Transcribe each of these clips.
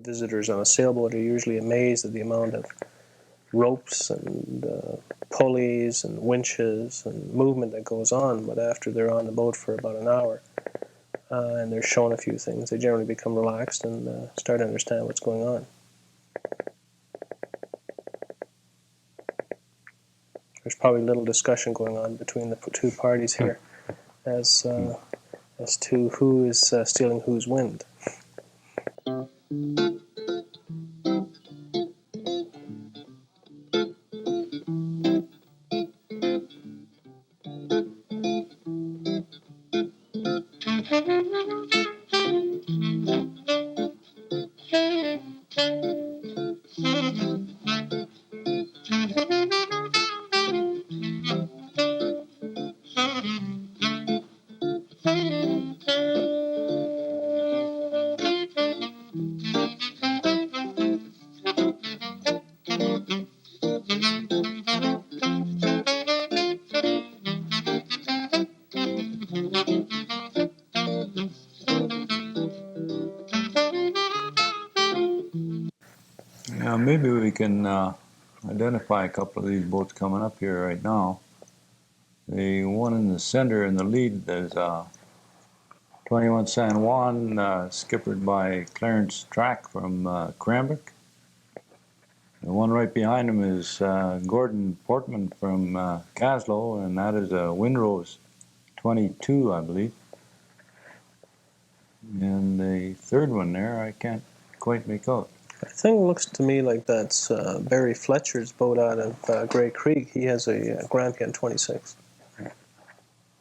Visitors on a sailboat are usually amazed at the amount of ropes and pulleys and winches and movement that goes on, but after they're on the boat for about an hour and they're shown a few things, they generally become relaxed and start to understand what's going on. There's probably little discussion going on between the two parties here as to who is stealing whose wind. Now maybe we can identify a couple of these boats coming up here right now. The one in the center in the lead is 21 San Juan, skippered by Clarence Track from Cranbrook. The one right behind him is Gordon Portman from Kaslo, and that is a Windrose 22, I believe. And the third one there, I can't quite make out. I think it looks to me like that's Barry Fletcher's boat out of Grey Creek. He has a Grampian 26.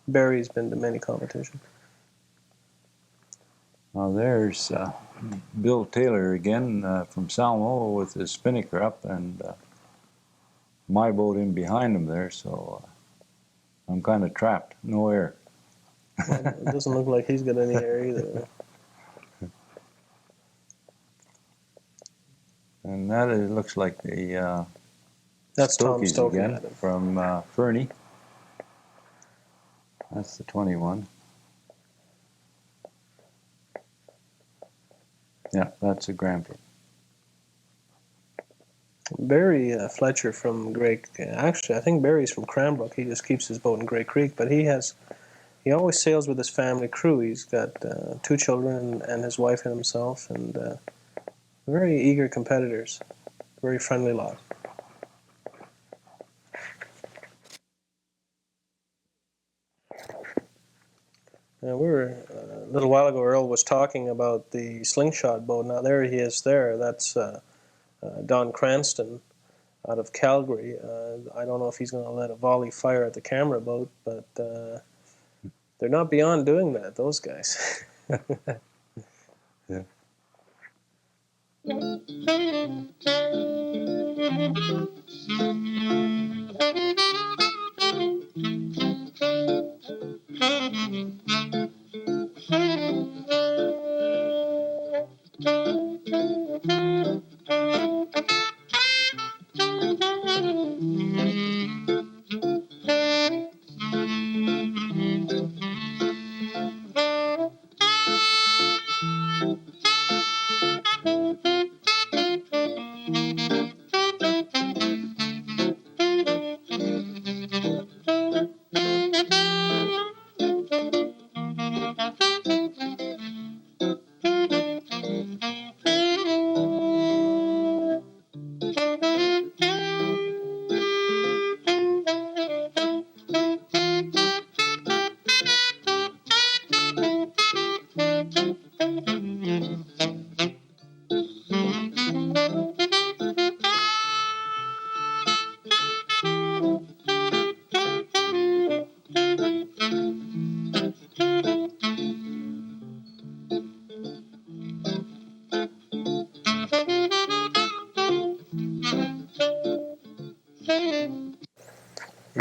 Barry's been to many competitions. Now there's Bill Taylor again from Salmo with his spinnaker up, and my boat in behind him there, so I'm kind of trapped. No air. Well, it doesn't look like he's got any air either. And that looks like the that's Tom Stokies Stokey again from Fernie. That's the 21. Yeah, that's a Grampian. Barry Fletcher from Grey. Actually, I think Barry's from Cranbrook. He just keeps his boat in Grey Creek, but he always sails with his family crew. He's got 2 children and his wife and himself, and very eager competitors, very friendly lot. Now, we were a little while ago, Earl was talking about the slingshot boat. Now there he is there. That's Don Cranston out of Calgary. I don't know if he's going to let a volley fire at the camera boat, but they're not beyond doing that, those guys. Yeah.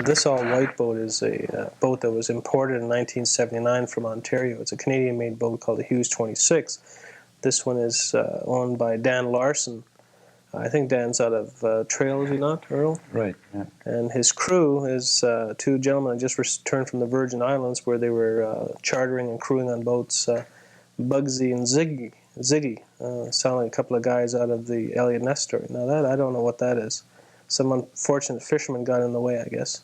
This all-white boat is a boat that was imported in 1979 from Ontario. It's a Canadian-made boat called the Hughes 26. This one is owned by Dan Larson. I think Dan's out of Trail, is he not, Earl? Right, yeah. And his crew is 2 gentlemen who just returned from the Virgin Islands, where they were chartering and crewing on boats, Bugsy and Ziggy. Ziggy, selling a couple of guys out of the Elliott Ness story. Now that I don't know what that is. Some unfortunate fisherman got in the way, I guess.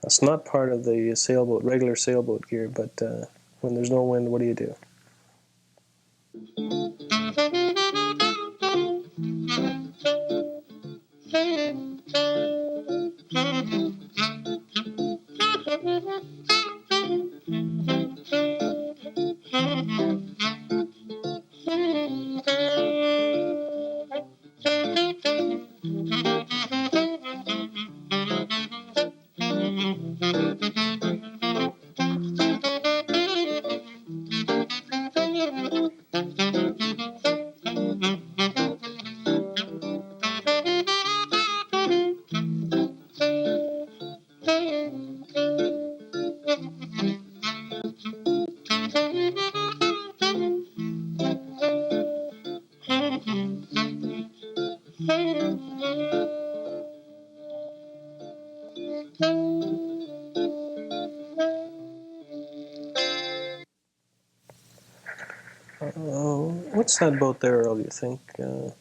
That's not part of the sailboat, regular sailboat gear, but when there's no wind, what do you do? What's that boat there, Earl, do you think? Pretty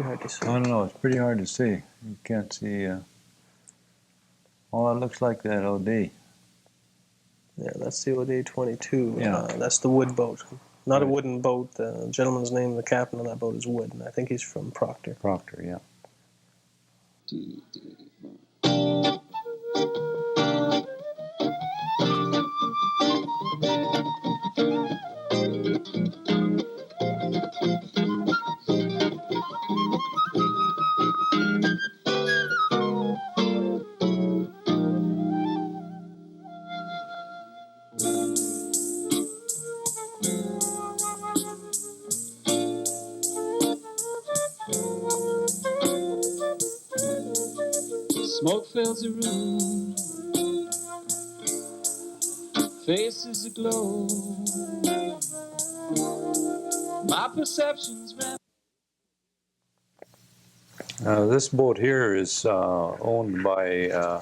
hard to see. I don't know. It's pretty hard to see. You can't see. Oh, it looks like that OD. Yeah, that's the OD 22. Yeah. That's the Wood boat. Not a Right. wooden boat. The gentleman's name, the captain on that boat, is Wood, and I think he's from Procter. Procter, yeah. Smoke fills the room, faces aglow. My perceptions ran. This boat here is owned by a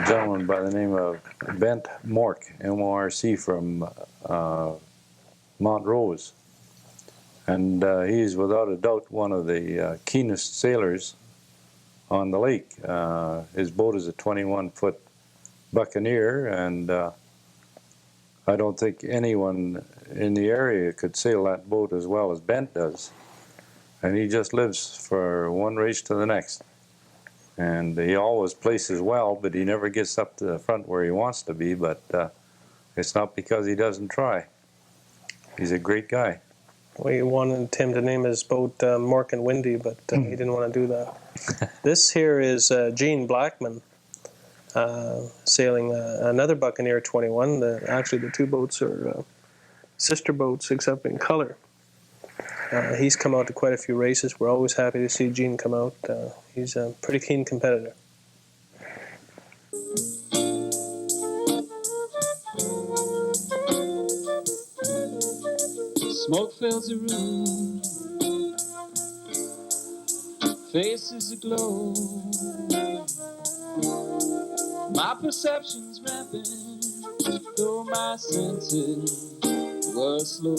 gentleman by the name of Bent Mork, M-O-R-C, from Mount Rose. And he's without a doubt one of the keenest sailors on the lake. His boat is a 21-foot Buccaneer, and I don't think anyone in the area could sail that boat as well as Bent does. And he just lives for one race to the next. And he always places well, but he never gets up to the front where he wants to be, but it's not because he doesn't try. He's a great guy. We wanted him to name his boat Mork and Windy, but he didn't want to do that. This here is Gene Blackman sailing another Buccaneer 21. Actually, the two boats are sister boats, except in color. He's come out to quite a few races. We're always happy to see Gene come out. He's a pretty keen competitor. Smoke fills the room, faces aglow. My perceptions rampant, though my senses were slow.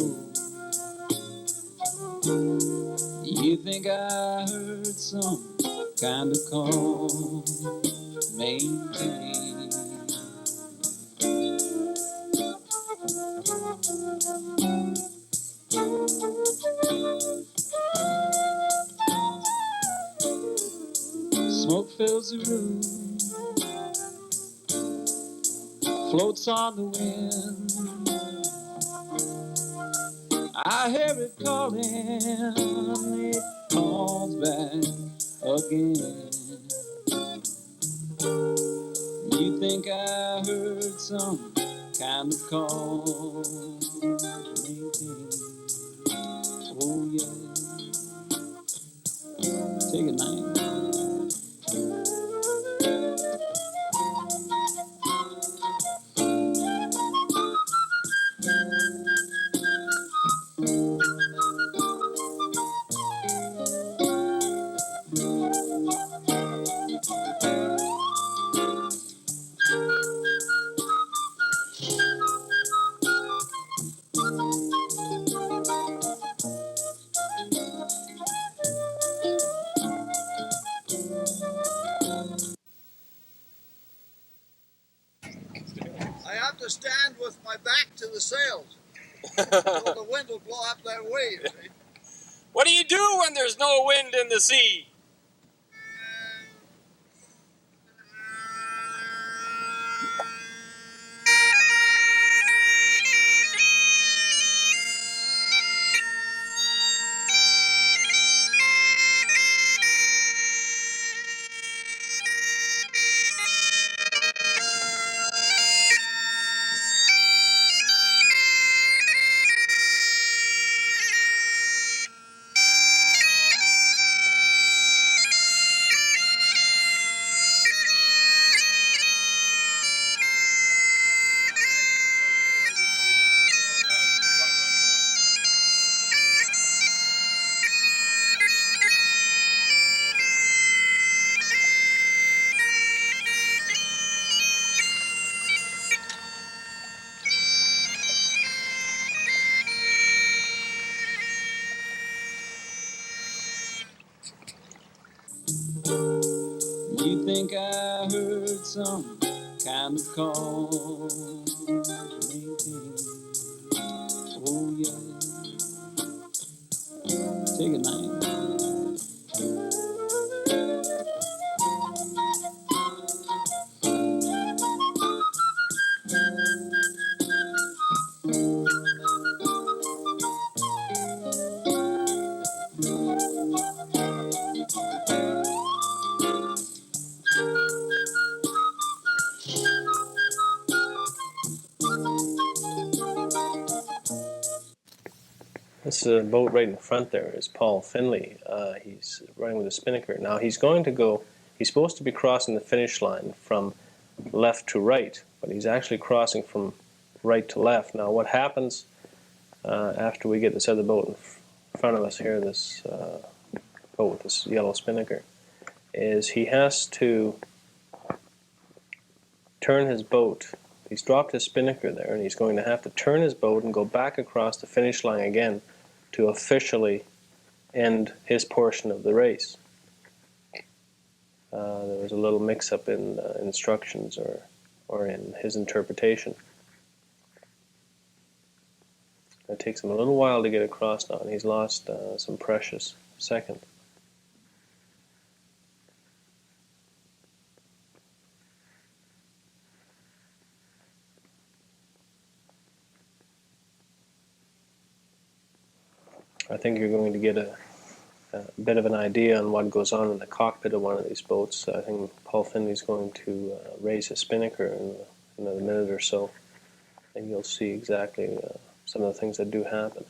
You think I heard some kind of call? Maintain. Smoke fills the room, floats on the wind. I hear it calling, it calls back again. You think I heard some kind of call? Oh yeah, take it, man. have to stand with my back to the sails. So the wind will blow up that way, you see. What do you do when there's no wind in the sea? You think I heard some kind of call? Oh yeah, take a night. This boat right in front there is Paul Finley. He's running with a spinnaker. Now he's supposed to be crossing the finish line from left to right, but he's actually crossing from right to left. Now what happens after we get this other boat in front of us here, this boat with this yellow spinnaker, is he has to turn his boat. He's dropped his spinnaker there, and he's going to have to turn his boat and go back across the finish line again to officially end his portion of the race. There was a little mix-up in instructions or in his interpretation. It takes him a little while to get across now, and he's lost some precious seconds. I think you're going to get a bit of an idea on what goes on in the cockpit of one of these boats. I think Paul Finley's going to raise his spinnaker in another minute or so, and you'll see exactly some of the things that do happen.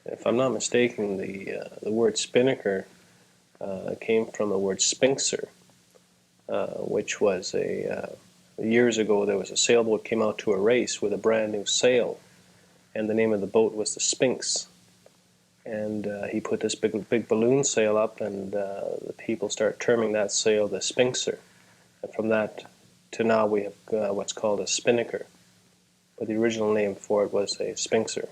If I'm not mistaken, the word spinnaker came from the word spinxer, which was years ago there was a sailboat came out to a race with a brand new sail, and the name of the boat was the Sphinx. And he put this big balloon sail up, and the people start terming that sail the spinxer. And from that to now we have what's called a spinnaker, but the original name for it was a sphinxer.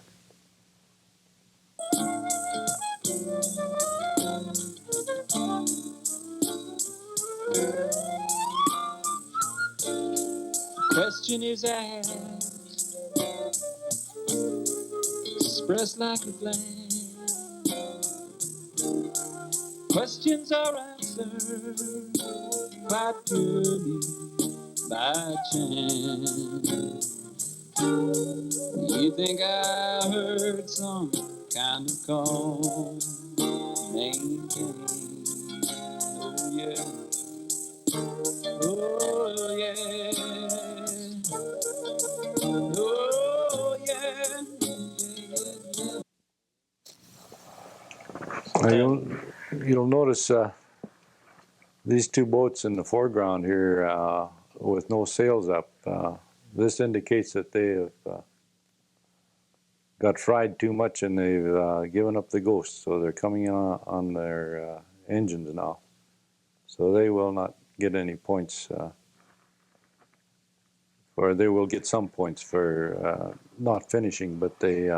Question is asked, expressed like a flame. Questions are answered quite purely by chance. You think I heard some kind of call? Maintain. Oh yeah. Oh yeah. Oh yeah. You'll notice these two boats in the foreground here with no sails up. This indicates that they have got fried too much and they've given up the ghost, so they're coming in on their engines now. So they will not get any points, or they will get some points for not finishing, but they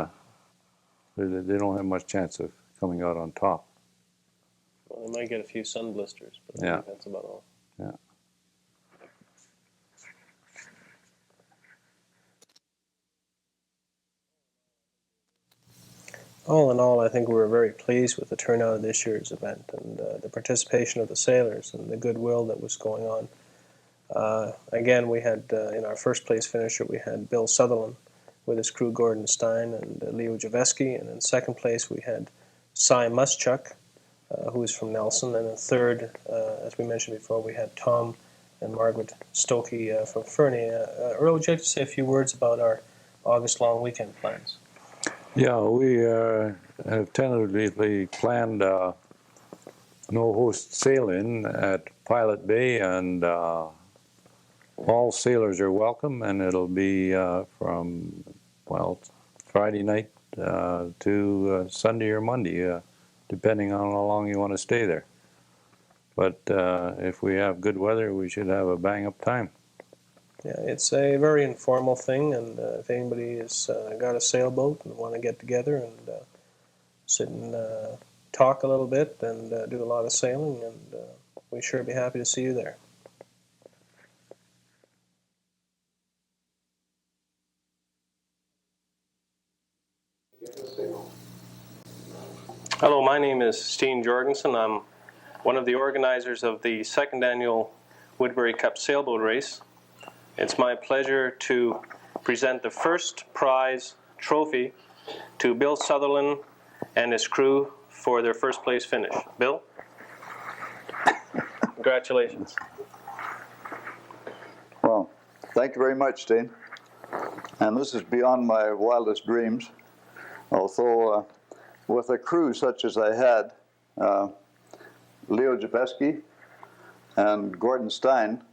don't have much chance of coming out on top. Well, they might get a few sun blisters, but I Yeah. think that's about all. Yeah. All in all, I think we were very pleased with the turnout of this year's event and the participation of the sailors and the goodwill that was going on. Again, we had, in our first place finisher, we had Bill Sutherland with his crew Gordon Stein and Leo Joveski, and in second place we had Cy Muschuk, who is from Nelson, and in third, as we mentioned before, we had Tom and Margaret Stokey from Fernie. Earl, would you like to say a few words about our August long weekend plans? Yeah, we have tentatively planned no host sail-in at Pilot Bay, and all sailors are welcome, and it'll be from, well, Friday night to Sunday or Monday, depending on how long you want to stay there. But if we have good weather, we should have a bang-up time. Yeah, it's a very informal thing, and if anybody has got a sailboat and want to get together and sit and talk a little bit and do a lot of sailing, and we sure be happy to see you there. Hello, my name is Steen Jorgenson. I'm one of the organizers of the second annual Woodbury Cup sailboat race. It's my pleasure to present the first prize trophy to Bill Sutherland and his crew for their first place finish. Bill, congratulations. Well, thank you very much, Steen. And this is beyond my wildest dreams. Although with a crew such as I had, Leo Joveski and Gordon Stein,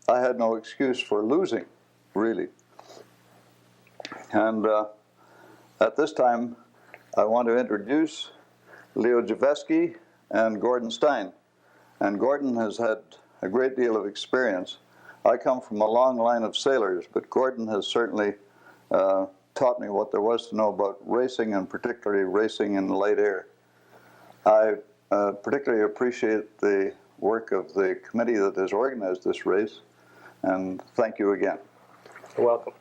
I had no excuse for losing, really. And at this time, I want to introduce Leo Joveski and Gordon Stein. And Gordon has had a great deal of experience. I come from a long line of sailors, but Gordon has certainly taught me what there was to know about racing, and particularly racing in light air. I particularly appreciate the work of the committee that has organized this race, and thank you again. You're welcome.